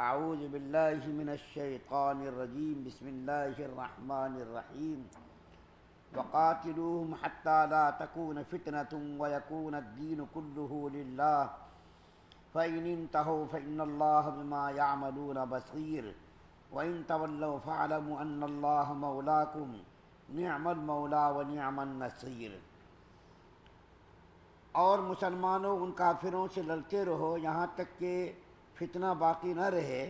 اعوذ باللہ من الشیطان الرجیم بسم اللہ الرحمن الرحیم وقاتلوہم حتی لا تکون فتنة ویکون الدین کلہ للہ فإن انتہوا فإن اللہ بما یعملون بصیر وإن تولوا فاعلموا ان اللہ مولاکم نعم المولا ونعم النصیر۔ اور مسلمانوں ان کافروں سے لڑتے رہو یہاں تک کہ فتنہ باقی نہ رہے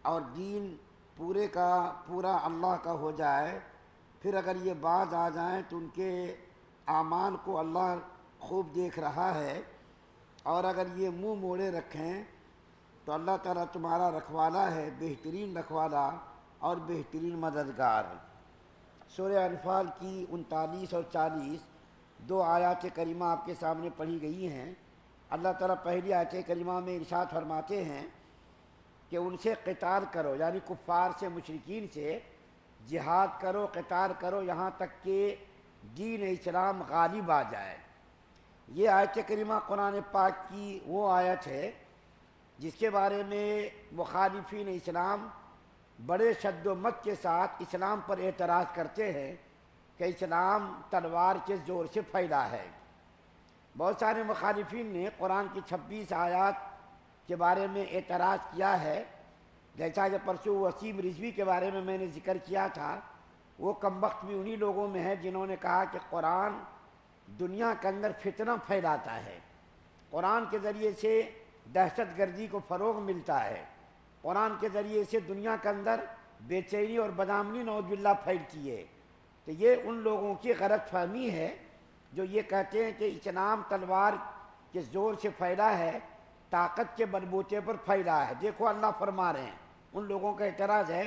اور دین پورے کا پورا اللہ کا ہو جائے۔ پھر اگر یہ باز آ جائیں تو ان کے اعمال کو اللہ خوب دیکھ رہا ہے، اور اگر یہ منہ موڑے رکھیں تو اللہ تعالیٰ تمہارا رکھوالا ہے، بہترین رکھوالا اور بہترین مددگار۔ سورہ انفال کی 39 اور 40 دو آیات کریمہ آپ کے سامنے پڑھی گئی ہیں۔ اللہ تعالیٰ پہلی آیت کریمہ میں ارشاد فرماتے ہیں کہ ان سے قتال کرو، یعنی کفار سے، مشرکین سے جہاد کرو، قتال کرو یہاں تک کہ دین اسلام غالب آ جائے۔ یہ آیت کریمہ قرآن پاک کی وہ آیت ہے جس کے بارے میں مخالفین اسلام بڑے شد و مت کے ساتھ اسلام پر اعتراض کرتے ہیں کہ اسلام تلوار کے زور سے پھیلا ہے۔ بہت سارے مخالفین نے قرآن کی 26 آیات کے بارے میں اعتراض کیا ہے، جیسا کہ پرسوں وسیم رضوی کے بارے میں نے ذکر کیا تھا۔ وہ کمبخت بھی انہی لوگوں میں ہے جنہوں نے کہا کہ قرآن دنیا کے اندر فتنہ پھیلاتا ہے، قرآن کے ذریعے سے دہشت گردی کو فروغ ملتا ہے، قرآن کے ذریعے سے دنیا کے اندر بے چینی اور بدامنی نعوذ باللہ پھیلتی ہے۔ تو یہ ان لوگوں کی غلط فہمی ہے جو یہ کہتے ہیں کہ اسلام تلوار کے زور سے پھیلا ہے، طاقت کے بلبوتے پر پھیلا ہے۔ دیکھو اللہ فرما رہے ہیں، ان لوگوں کا اعتراض ہے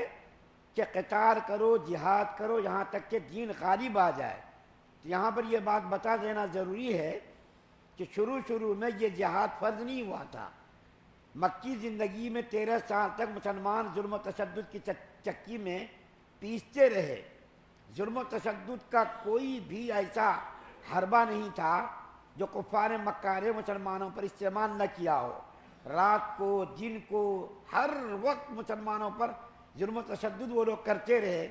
کہ قتال کرو، جہاد کرو یہاں تک کہ دین غالب آ جائے۔ تو یہاں پر یہ بات بتا دینا ضروری ہے کہ شروع میں یہ جہاد فرض نہیں ہوا تھا۔ مکی زندگی میں 13 سال تک مسلمان ظلم و تشدد کی چکی میں پیستے رہے۔ ظلم و تشدد کا کوئی بھی ایسا حربہ نہیں تھا جو کفار مکہ نے مسلمانوں پر استعمال نہ کیا ہو۔ رات کو، دن کو، ہر وقت مسلمانوں پر ظلم و تشدد وہ لوگ کرتے رہے۔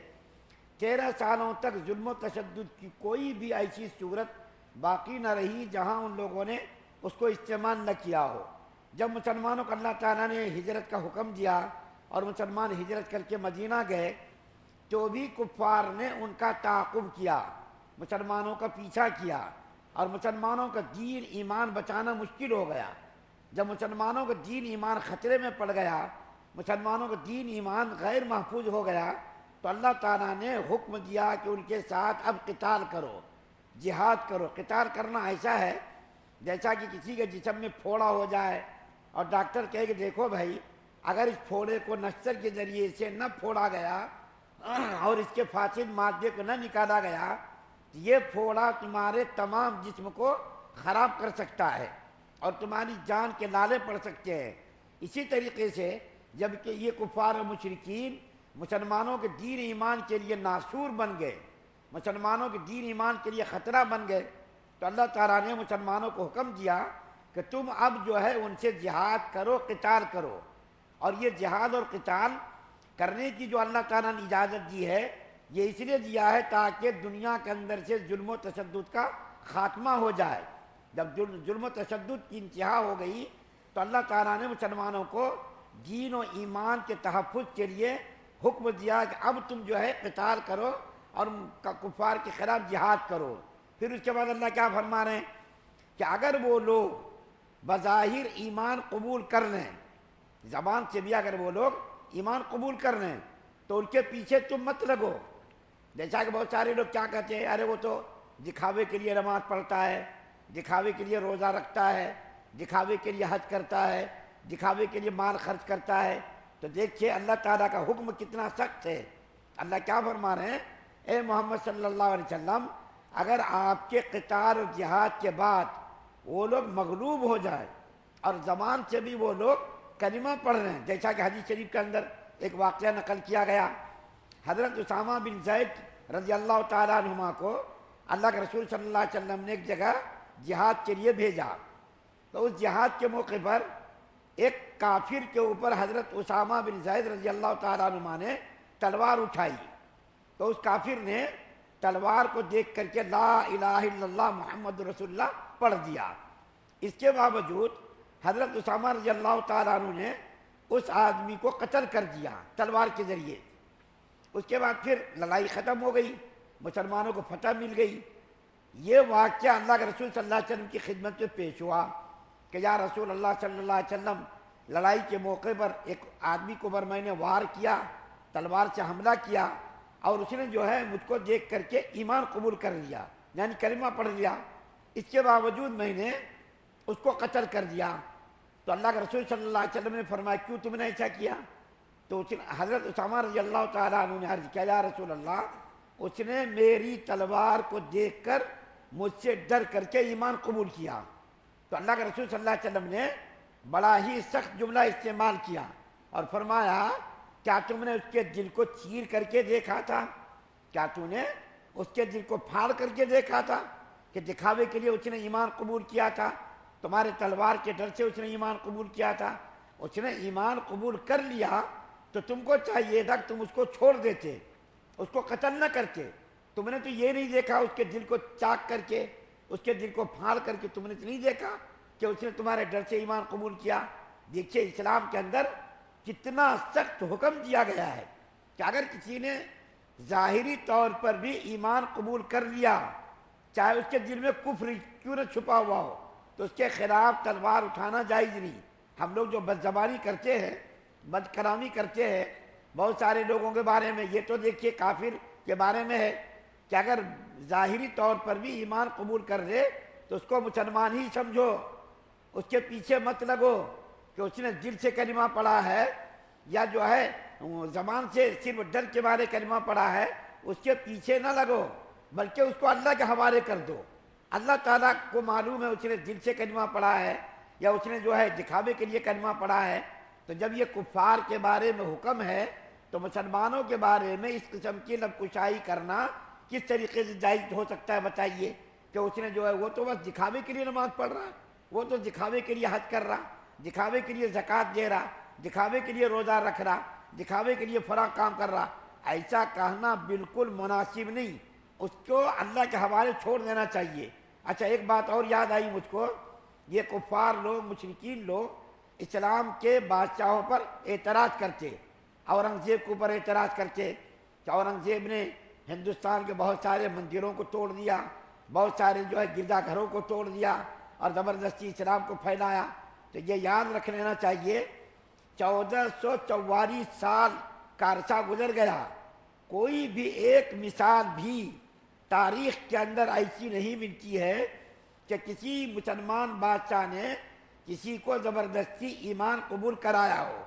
13 سالوں تک ظلم و تشدد کی کوئی بھی ایسی صورت باقی نہ رہی جہاں ان لوگوں نے اس کو استعمال نہ کیا ہو۔ جب مسلمانوں کو اللہ تعالیٰ نے ہجرت کا حکم دیا اور مسلمان ہجرت کر کے مدینہ گئے تو بھی کفار نے ان کا تعاقب کیا، مسلمانوں کا پیچھا کیا، اور مسلمانوں کا دین ایمان بچانا مشکل ہو گیا۔ جب مسلمانوں کا دین ایمان خطرے میں پڑ گیا، مسلمانوں کا دین ایمان غیر محفوظ ہو گیا، تو اللہ تعالیٰ نے حکم دیا کہ ان کے ساتھ اب قتال کرو، جہاد کرو۔ قتال کرنا ایسا ہے جیسا کہ کسی کے جسم میں پھوڑا ہو جائے اور ڈاکٹر کہے کہ دیکھو بھائی، اگر اس پھوڑے کو نشتر کے ذریعے سے نہ پھوڑا گیا اور اس کے فاسد مادے کو نہ نکالا گیا تو یہ پھوڑا تمہارے تمام جسم کو خراب کر سکتا ہے اور تمہاری جان کے لالے پڑ سکتے ہیں۔ اسی طریقے سے جب کہ یہ کفار و مشرکین مسلمانوں کے دین ایمان کے لیے ناسور بن گئے، مسلمانوں کے دین ایمان کے لیے خطرہ بن گئے، تو اللہ تعالیٰ نے مسلمانوں کو حکم دیا کہ تم اب جو ہے ان سے جہاد کرو، قتال کرو۔ اور یہ جہاد اور قتال کرنے کی جو اللہ تعالیٰ نے اجازت دی ہے، یہ اس لیے دیا ہے تاکہ دنیا کے اندر سے ظلم و تشدد کا خاتمہ ہو جائے۔ جب ظلم و تشدد کی انتہا ہو گئی تو اللہ تعالیٰ نے مسلمانوں کو دین و ایمان کے تحفظ کے لیے حکم دیا کہ اب تم جو ہے قتال کرو اور کفار کے خلاف جہاد کرو۔ پھر اس کے بعد اللہ کیا فرما رہے ہیں کہ اگر وہ لوگ بظاہر ایمان قبول کر لیں، زبان سے بھی اگر وہ لوگ ایمان قبول کر لیں تو ان کے پیچھے تم مت لگو۔ جیسا کہ بہت سارے لوگ کیا کہتے ہیں، ارے وہ تو دکھاوے کے لیے نماز پڑھتا ہے، دکھاوے کے لیے روزہ رکھتا ہے، دکھاوے کے لیے حج کرتا ہے، دکھاوے کے لیے مال خرچ کرتا ہے۔ تو دیکھیے اللہ تعالیٰ کا حکم کتنا سخت ہے۔ اللہ کیا فرما رہے ہیں، اے محمد صلی اللہ علیہ وسلم، اگر آپ کے قتال و جہاد کے بعد وہ لوگ مغلوب ہو جائیں اور زبان سے بھی وہ لوگ کلمہ پڑھ رہے ہیں، جیسا کہ حدیث شریف کے اندر ایک واقعہ نقل کیا گیا، حضرت اسامہ بن زید رضی اللہ تعالیٰ عنہما کو اللہ کے رسول صلی اللہ علیہ وسلم نے ایک جگہ جہاد کے لیے بھیجا۔ تو اس جہاد کے موقع پر ایک کافر کے اوپر حضرت اسامہ بن زید رضی اللہ تعالیٰ عنہ نے تلوار اٹھائی، تو اس کافر نے تلوار کو دیکھ کر کے لا الہ الا اللہ محمد رسول اللہ پڑھ دیا۔ اس کے باوجود حضرت اسامہ رضی اللہ تعالیٰ عنہ نے اس آدمی کو قتل کر دیا تلوار کے ذریعے۔ اس کے بعد پھر لڑائی ختم ہو گئی، مسلمانوں کو فتح مل گئی۔ یہ واقعہ اللہ کے رسول صلی اللہ علیہ وسلم کی خدمت میں پیش ہوا کہ یا رسول اللہ صلی اللہ علیہ وسلم، لڑائی کے موقع پر ایک آدمی کو میں نے وار کیا، تلوار سے حملہ کیا، اور اس نے جو ہے مجھ کو دیکھ کر کے ایمان قبول کر لیا، یعنی کلمہ پڑھ لیا، اس کے باوجود میں نے اس کو قتل کر دیا۔ تو اللہ کے رسول صلی اللہ علیہ وسلم نے فرمایا کیوں تم نے ایسا کیا؟ تو حضرت اسامہ رضی اللہ تعالیٰ عنہ نے عرض کیا یا رسول اللہ، اس نے میری تلوار کو دیکھ کر مجھ سے ڈر کر کے ایمان قبول کیا۔ تو اللہ کے رسول صلی اللہ علیہ وسلم نے بڑا ہی سخت جملہ استعمال کیا اور فرمایا کیا تم نے اس کے دل کو چیر کر کے دیکھا تھا؟ کیا تم نے اس کے دل کو پھاڑ کر کے دیکھا تھا کہ دکھاوے کے لیے اس نے ایمان قبول کیا تھا؟ تمہارے تلوار کے ڈر سے اس نے ایمان قبول کیا تھا۔ اس نے ایمان قبول کر لیا تو تم کو چاہیے تھا کہ تم اس کو چھوڑ دیتے، اس کو قتل نہ کرتے۔ تم نے تو یہ نہیں دیکھا اس کے دل کو چاک کر کے، اس کے دل کو پھاڑ کر کے، تم نے تو نہیں دیکھا کہ اس نے تمہارے ڈر سے ایمان قبول کیا۔ دیکھیے اسلام کے اندر کتنا سخت حکم دیا گیا ہے کہ اگر کسی نے ظاہری طور پر بھی ایمان قبول کر لیا، چاہے اس کے دل میں کفر کیوں نہ چھپا ہوا ہو، تو اس کے خلاف تلوار اٹھانا جائز نہیں۔ ہم لوگ جو بد زبانی کرتے ہیں، بد کلامی کرتے ہیں بہت سارے لوگوں کے بارے میں، یہ تو دیکھیے کافر کے بارے میں ہے کہ اگر ظاہری طور پر بھی ایمان قبول کر لے تو اس کو مسلمان ہی سمجھو، اس کے پیچھے مت لگو کہ اس نے دل سے کلمہ پڑھا ہے یا جو ہے زبان سے صرف ڈر کے بارے کلمہ پڑھا ہے، اس کے پیچھے نہ لگو، بلکہ اس کو اللہ کے حوالے کر دو۔ اللہ تعالیٰ کو معلوم ہے اس نے دل سے کلمہ پڑھا ہے یا اس نے جو ہے دکھاوے کے لیے کلمہ پڑھا ہے۔ تو جب یہ کفار کے بارے میں حکم ہے تو مسلمانوں کے بارے میں اس قسم کی لب کشائی کرنا کس طریقے سے جائز ہو سکتا ہے؟ بتائیے کہ اس نے جو ہے وہ تو بس دکھاوے کے لیے نماز پڑھ رہا ہے، وہ تو دکھاوے کے لیے حج کر رہا، دکھاوے کے لیے زکوٰۃ دے رہا، دکھاوے کے لیے روزہ رکھ رہا، دکھاوے کے لیے فلاں کام کر رہا۔ ایسا کہنا بالکل مناسب نہیں، اس کو اللہ کے حوالے چھوڑ دینا چاہیے۔ اچھا ایک بات اور یاد آئی مجھ کو، یہ کفار لوگ، مشرکین لوگ اسلام کے بادشاہوں پر اعتراض کرتے، اورنگزیب کے اوپر اعتراض کرتے کہ اورنگزیب نے ہندوستان کے بہت سارے مندروں کو توڑ دیا، بہت سارے جو ہے گرجا گھروں کو توڑ دیا اور زبردستی اسلام کو پھیلایا۔ تو یہ یاد رکھ لینا چاہیے 1444 سال کا عرصہ گزر گیا، کوئی بھی ایک مثال بھی تاریخ کے اندر ایسی نہیں ملتی ہے کہ کسی مسلمان بادشاہ نے کسی کو زبردستی ایمان قبول کرایا ہو،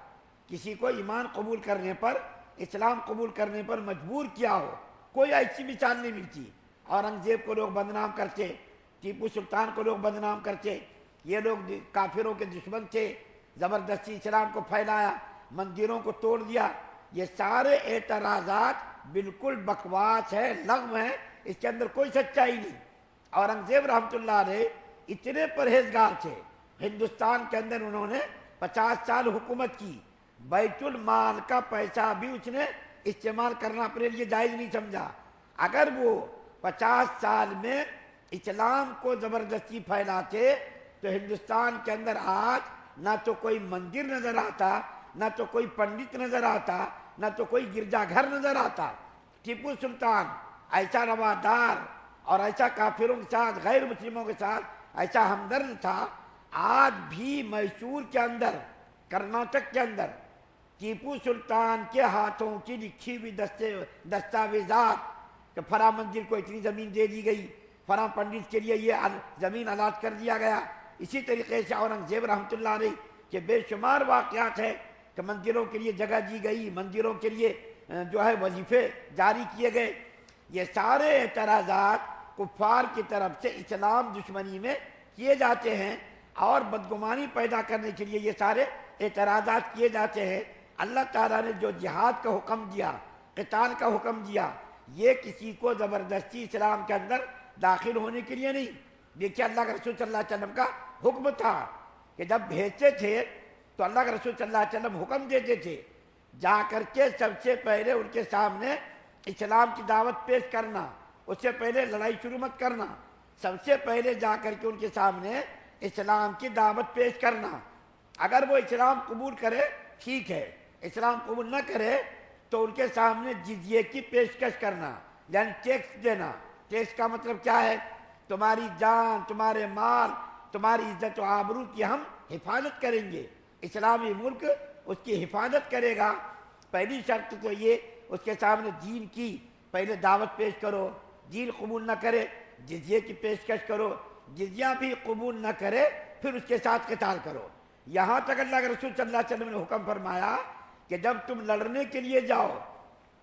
کسی کو ایمان قبول کرنے پر، اسلام قبول کرنے پر مجبور کیا ہو، کوئی ایسی مثال نہیں ملتی۔ اورنگزیب کو لوگ بدنام کرتے، ٹیپو سلطان کو لوگ بدنام کرتے، یہ لوگ کافروں کے دشمن تھے، زبردستی اسلام کو پھیلایا، مندروں کو توڑ دیا۔ یہ سارے اعتراضات بالکل بکواس ہے، لغو ہے، اس کے اندر کوئی سچائی نہیں۔ اورنگزیب رحمۃ اللہ علیہ اتنے پرہیزگار تھے، ہندوستان کے اندر انہوں نے 50 سال حکومت کی، بیت المال کا پیسہ بھی اس نے استعمال کرنا اپنے لیے جائز نہیں سمجھا۔ اگر وہ 50 سال میں اسلام کو زبردستی پھیلاتے تو ہندوستان کے اندر آج نہ تو کوئی مندر نظر آتا، نہ تو کوئی پنڈت نظر آتا، نہ تو کوئی گرجا گھر نظر آتا۔ ٹیپو سلطان ایسا روادار اور ایسا کافروں کے ساتھ، غیر مسلموں کے ساتھ ایسا ہمدرد تھا۔ آج بھی میسور کے اندر، کرناٹک کے اندر ٹیپو سلطان کے ہاتھوں کی لکھی ہوئی دستاویزات کہ فلاں مندر کو اتنی زمین دے دی گئی، فلاں پنڈت کے لیے یہ زمین الاٹ کر دیا گیا۔ اسی طریقے سے اورنگزیب رحمۃ اللہ علیہ کے بے شمار واقعات ہیں کہ مندروں کے لیے جگہ دی گئی، مندروں کے لیے جو ہے وظیفے جاری کیے گئے۔ یہ سارے اعتراضات کفار کی طرف سے اسلام دشمنی میں کیے جاتے ہیں اور بدگمانی پیدا کرنے کے لیے یہ سارے اعتراضات کیے جاتے ہیں۔ اللہ تعالیٰ نے جو جہاد کا حکم دیا، قتال کا حکم دیا، یہ کسی کو زبردستی اسلام کے اندر داخل ہونے کے لیے نہیں۔ دیکھیے اللہ کے رسول صلی اللہ علیہ وسلم کا حکم تھا کہ جب بھیجتے تھے تو اللہ کے رسول صلی اللہ علیہ وسلم حکم دیتے تھے جا کر کے سب سے پہلے ان کے سامنے اسلام کی دعوت پیش کرنا، اس سے پہلے لڑائی شروع مت کرنا، سب سے پہلے جا کر کے ان کے سامنے اسلام کی دعوت پیش کرنا۔ اگر وہ اسلام قبول کرے ٹھیک ہے، اسلام قبول نہ کرے تو ان کے سامنے جزیے کی پیشکش کرنا، یعنی ٹیکس دینا۔ ٹیکس کا مطلب کیا ہے؟ تمہاری جان، تمہارے مال، تمہاری عزت و آبرو کی ہم حفاظت کریں گے۔ اسلامی ملک اس کی حفاظت کرے گا۔ پہلی شرط تو یہ اس کے سامنے دین کی پہلے دعوت پیش کرو، دین قبول نہ کرے جزیے کی پیشکش کرو، جزیہ بھی قبول نہ کرے پھر اس کے ساتھ قتال کرو۔ یہاں تک اللہ کے رسول صلی اللہ علیہ وسلم نے حکم فرمایا کہ جب تم لڑنے کے لیے جاؤ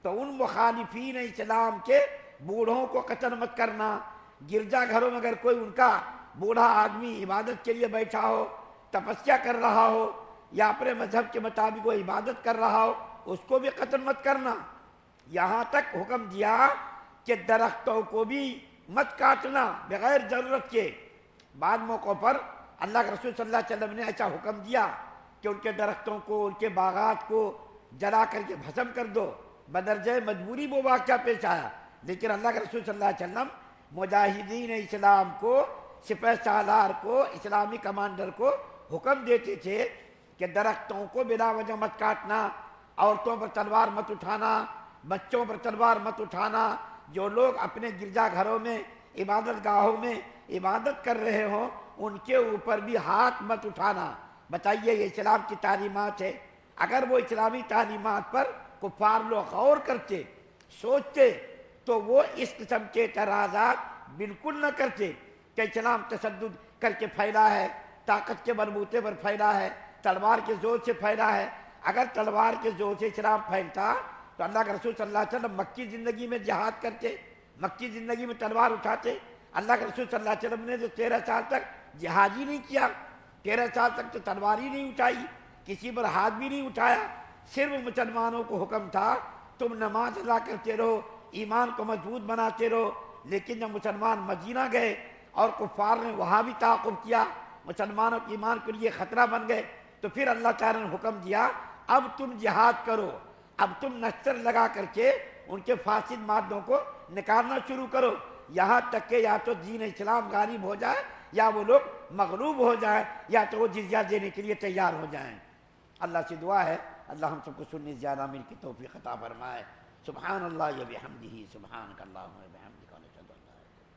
تو ان مخالفین اسلام کے بوڑھوں کو قتل مت کرنا۔ گرجا گھروں میں اگر کوئی ان کا بوڑھا آدمی عبادت کے لیے بیٹھا ہو، تپسیا کر رہا ہو یا اپنے مذہب کے مطابق وہ عبادت کر رہا ہو، اس کو بھی قتل مت کرنا۔ یہاں تک حکم دیا کہ درختوں کو بھی مت کاٹنا بغیر ضرورت کے۔ بعض موقعوں پر اللہ کے رسول صلی اللہ علیہ وسلم نے ایسا حکم دیا کہ ان کے درختوں کو، ان کے باغات کو جلا کر کے بھسم کر دو، بدرجہ مجبوری وہ واقعہ پیش آیا۔ لیکن اللہ کے رسول صلی اللہ علیہ وسلم مجاہدین اسلام کو، سپہ سالار کو، اسلامی کمانڈر کو حکم دیتے تھے کہ درختوں کو بلا وجہ مت کاٹنا، عورتوں پر تلوار مت اٹھانا، بچوں پر تلوار مت اٹھانا، جو لوگ اپنے گرجا گھروں میں، عبادت گاہوں میں عبادت کر رہے ہوں ان کے اوپر بھی ہاتھ مت اٹھانا۔ بتائیے یہ اسلام کی تعلیمات ہے۔ اگر وہ اسلامی تعلیمات پر کفار لوگ غور کرتے، سوچتے تو وہ اس قسم کے اعتراضات بالکل نہ کرتے کہ اسلام تشدد کر کے پھیلا ہے، طاقت کے بلبوتے پر پھیلا ہے، تلوار کے زور سے پھیلا ہے۔ اگر تلوار کے زور سے اسلام پھیلتا تو اللہ کے رسول صلی اللہ علیہ وسلم مکی زندگی میں جہاد کرتے، مکی زندگی میں تلوار اٹھاتے۔ اللہ کے رسول صلی اللہ علیہ وسلم نے جو 13 سال تک جہاد ہی نہیں کیا، 13 سال تک تو تلوار ہی نہیں اٹھائی، کسی پر ہاتھ بھی نہیں اٹھایا۔ صرف مسلمانوں کو حکم تھا تم نماز ادا کرتے رہو، ایمان کو مضبوط بناتے رہو۔ لیکن جب مسلمان مدینہ گئے اور کفار نے وہاں بھی تعاقب کیا، مسلمانوں کے ایمان کے لیے خطرہ بن گئے، تو پھر اللہ تعالیٰ نے حکم دیا اب تم جہاد کرو، اب تم نشتر لگا کر کے ان کے فاسد مادوں کو نکالنا شروع کرو، یہاں تک کہ یا تو دین اسلام غالب ہو جائے یا وہ لوگ مغلوب ہو جائیں یا تو وہ جزیہ دینے کے لیے تیار ہو جائیں۔ اللہ سے دعا ہے اللہ ہم سب کو سننے زیادہ عمل کی توفیق عطا فرمائے۔ سبحان اللہ و بحمدہ، سبحانک اللہم و بحمدک۔